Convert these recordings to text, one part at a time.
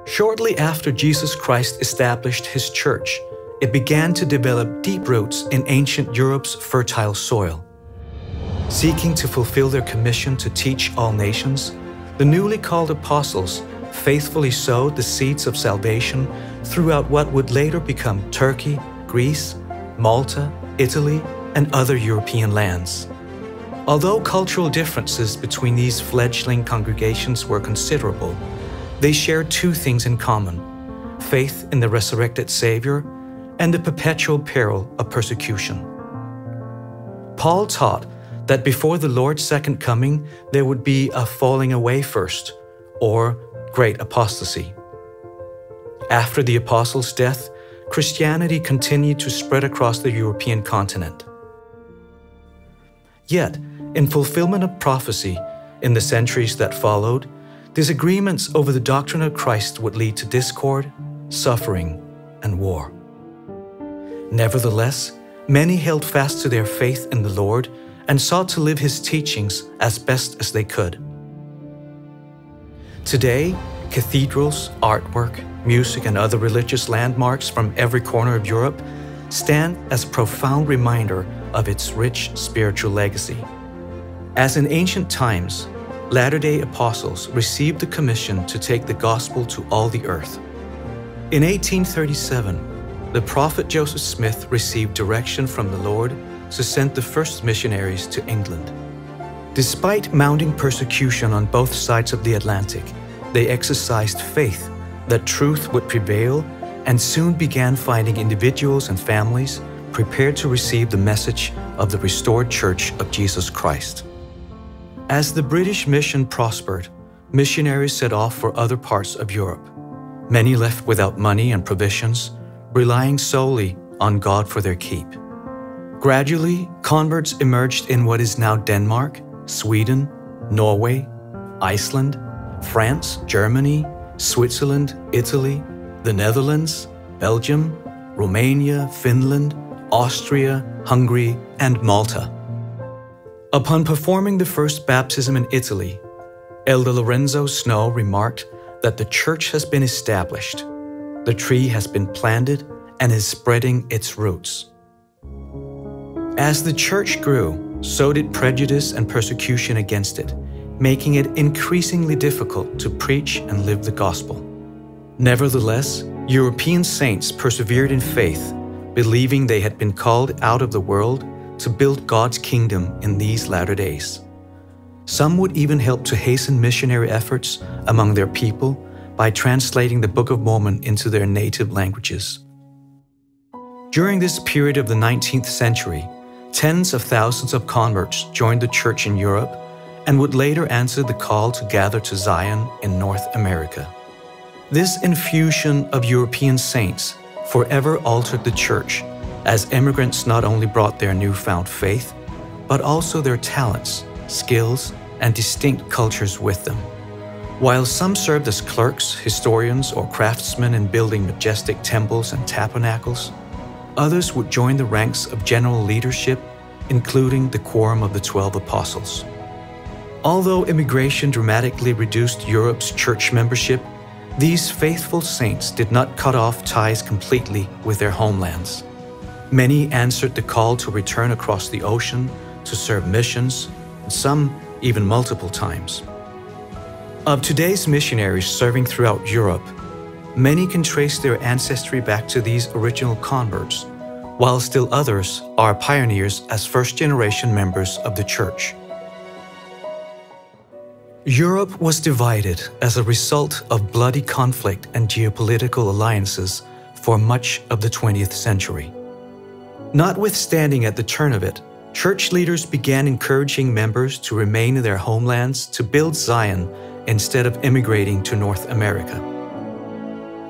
Shortly after Jesus Christ established His church, it began to develop deep roots in ancient Europe's fertile soil. Seeking to fulfill their commission to teach all nations, the newly called apostles faithfully sowed the seeds of salvation throughout what would later become Turkey, Greece, Malta, Italy, and other European lands. Although cultural differences between these fledgling congregations were considerable, they shared two things in common: faith in the resurrected Savior and the perpetual peril of persecution. Paul taught that before the Lord's second coming, there would be a falling away first, or great apostasy. After the apostles' death, Christianity continued to spread across the European continent. Yet, in fulfillment of prophecy, in the centuries that followed, disagreements over the doctrine of Christ would lead to discord, suffering, and war. Nevertheless, many held fast to their faith in the Lord and sought to live His teachings as best as they could. Today, cathedrals, artwork, music, and other religious landmarks from every corner of Europe stand as a profound reminder of its rich spiritual legacy. As in ancient times, Latter-day Apostles received the commission to take the gospel to all the earth. In 1837, the prophet Joseph Smith received direction from the Lord to send the first missionaries to England. Despite mounting persecution on both sides of the Atlantic, they exercised faith that truth would prevail and soon began finding individuals and families prepared to receive the message of the restored Church of Jesus Christ. As the British mission prospered, missionaries set off for other parts of Europe. Many left without money and provisions, relying solely on God for their keep. Gradually, converts emerged in what is now Denmark, Sweden, Norway, Iceland, France, Germany, Switzerland, Italy, the Netherlands, Belgium, Romania, Finland, Austria, Hungary, and Malta. Upon performing the first baptism in Italy, Elder Lorenzo Snow remarked that the church has been established, the tree has been planted, and is spreading its roots. As the church grew, so did prejudice and persecution against it, making it increasingly difficult to preach and live the gospel. Nevertheless, European saints persevered in faith, believing they had been called out of the world to build God's kingdom in these latter days. Some would even help to hasten missionary efforts among their people by translating the Book of Mormon into their native languages. During this period of the 19th century, tens of thousands of converts joined the church in Europe and would later answer the call to gather to Zion in North America. This infusion of European saints forever altered the church, as immigrants not only brought their newfound faith, but also their talents, skills, and distinct cultures with them. While some served as clerks, historians, or craftsmen in building majestic temples and tabernacles, others would join the ranks of general leadership, including the Quorum of the 12 Apostles. Although immigration dramatically reduced Europe's church membership, these faithful saints did not cut off ties completely with their homelands. Many answered the call to return across the ocean to serve missions, and some even multiple times. Of today's missionaries serving throughout Europe, many can trace their ancestry back to these original converts, while still others are pioneers as first-generation members of the church. Europe was divided as a result of bloody conflict and geopolitical alliances for much of the 20th century. Notwithstanding at the turn of it, church leaders began encouraging members to remain in their homelands to build Zion instead of immigrating to North America.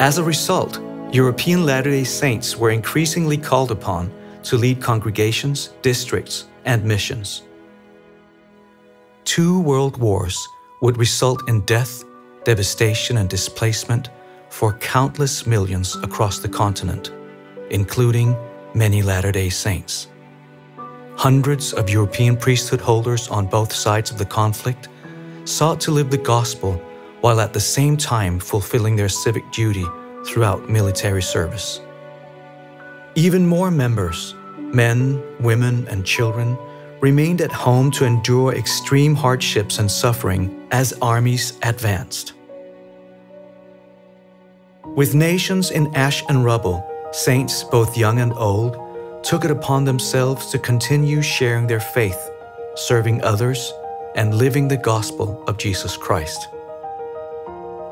As a result, European Latter-day Saints were increasingly called upon to lead congregations, districts, and missions. 2 world wars would result in death, devastation, and displacement for countless millions across the continent, including many Latter-day Saints. Hundreds of European priesthood holders on both sides of the conflict sought to live the gospel while at the same time fulfilling their civic duty throughout military service. Even more members, men, women, and children, remained at home to endure extreme hardships and suffering as armies advanced. With nations in ash and rubble, saints, both young and old, took it upon themselves to continue sharing their faith, serving others, and living the gospel of Jesus Christ.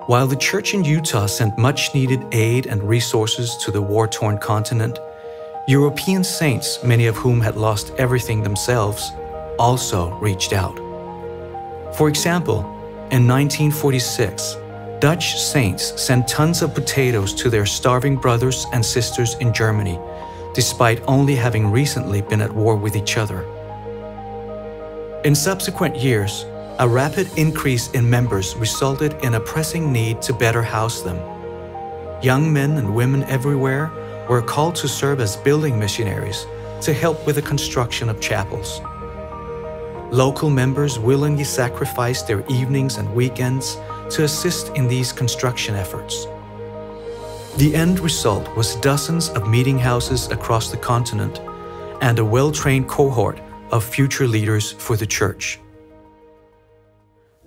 While the church in Utah sent much-needed aid and resources to the war-torn continent, European saints, many of whom had lost everything themselves, also reached out. For example, in 1946, Dutch saints sent tons of potatoes to their starving brothers and sisters in Germany, despite only having recently been at war with each other. In subsequent years, a rapid increase in members resulted in a pressing need to better house them. Young men and women everywhere were called to serve as building missionaries to help with the construction of chapels. Local members willingly sacrificed their evenings and weekends to assist in these construction efforts. The end result was dozens of meeting houses across the continent and a well-trained cohort of future leaders for the church.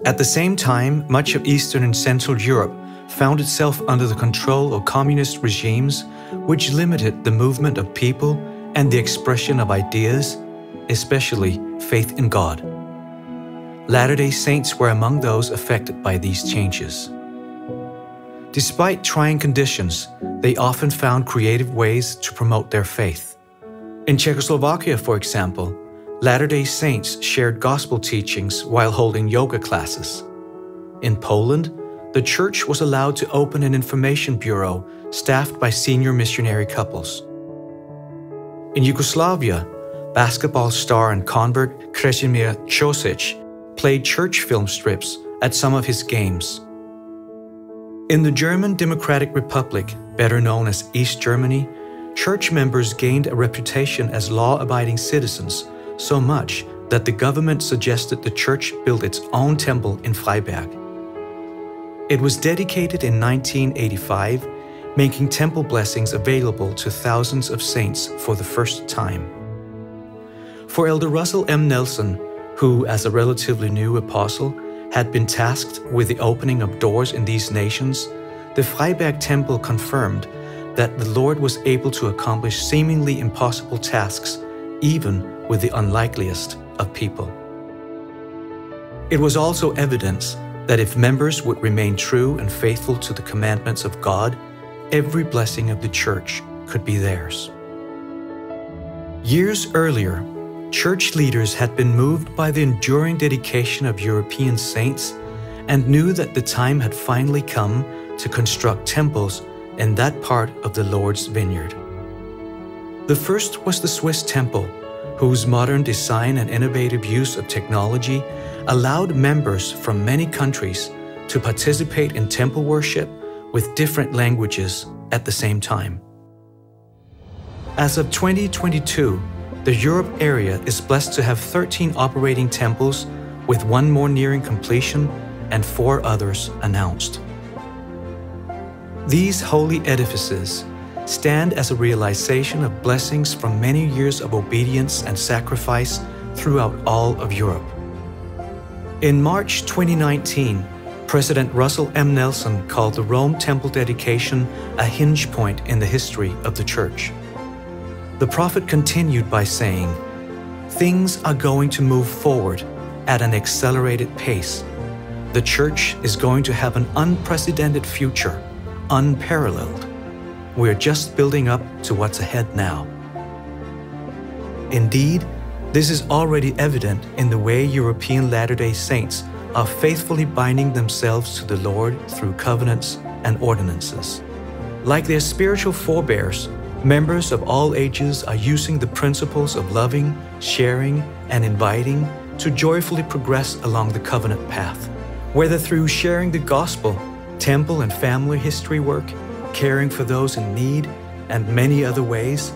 At the same time, much of Eastern and Central Europe found itself under the control of communist regimes which limited the movement of people and the expression of ideas, especially faith in God. Latter-day Saints were among those affected by these changes. Despite trying conditions, they often found creative ways to promote their faith. In Czechoslovakia, for example, Latter-day Saints shared gospel teachings while holding yoga classes. In Poland, the church was allowed to open an information bureau staffed by senior missionary couples. In Yugoslavia, basketball star and convert Krešimir Ćosić played church film strips at some of his games. In the German Democratic Republic, better known as East Germany, church members gained a reputation as law-abiding citizens so much that the government suggested the church build its own temple in Freiberg. It was dedicated in 1985, making temple blessings available to thousands of saints for the first time. For Elder Russell M. Nelson, who, as a relatively new apostle, had been tasked with the opening of doors in these nations, the Freiberg Temple confirmed that the Lord was able to accomplish seemingly impossible tasks, even with the unlikeliest of people. It was also evidence that if members would remain true and faithful to the commandments of God, every blessing of the church could be theirs. Years earlier, church leaders had been moved by the enduring dedication of European saints and knew that the time had finally come to construct temples in that part of the Lord's vineyard. The first was the Swiss temple, whose modern design and innovative use of technology allowed members from many countries to participate in temple worship with different languages at the same time. As of 2022, the Europe area is blessed to have 13 operating temples, with one more nearing completion and 4 others announced. These holy edifices stand as a realization of blessings from many years of obedience and sacrifice throughout all of Europe. In March 2019, President Russell M. Nelson called the Rome Temple dedication a hinge point in the history of the church. The prophet continued by saying, "Things are going to move forward at an accelerated pace. The church is going to have an unprecedented future, unparalleled. We're just building up to what's ahead now." Indeed, this is already evident in the way European Latter-day Saints are faithfully binding themselves to the Lord through covenants and ordinances. Like their spiritual forebears, members of all ages are using the principles of loving, sharing, and inviting to joyfully progress along the covenant path. Whether through sharing the gospel, temple and family history work, caring for those in need, and many other ways,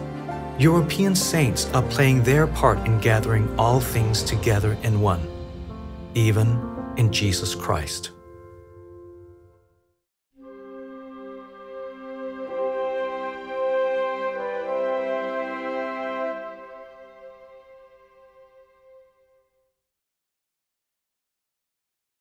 European saints are playing their part in gathering all things together in one, even in Jesus Christ.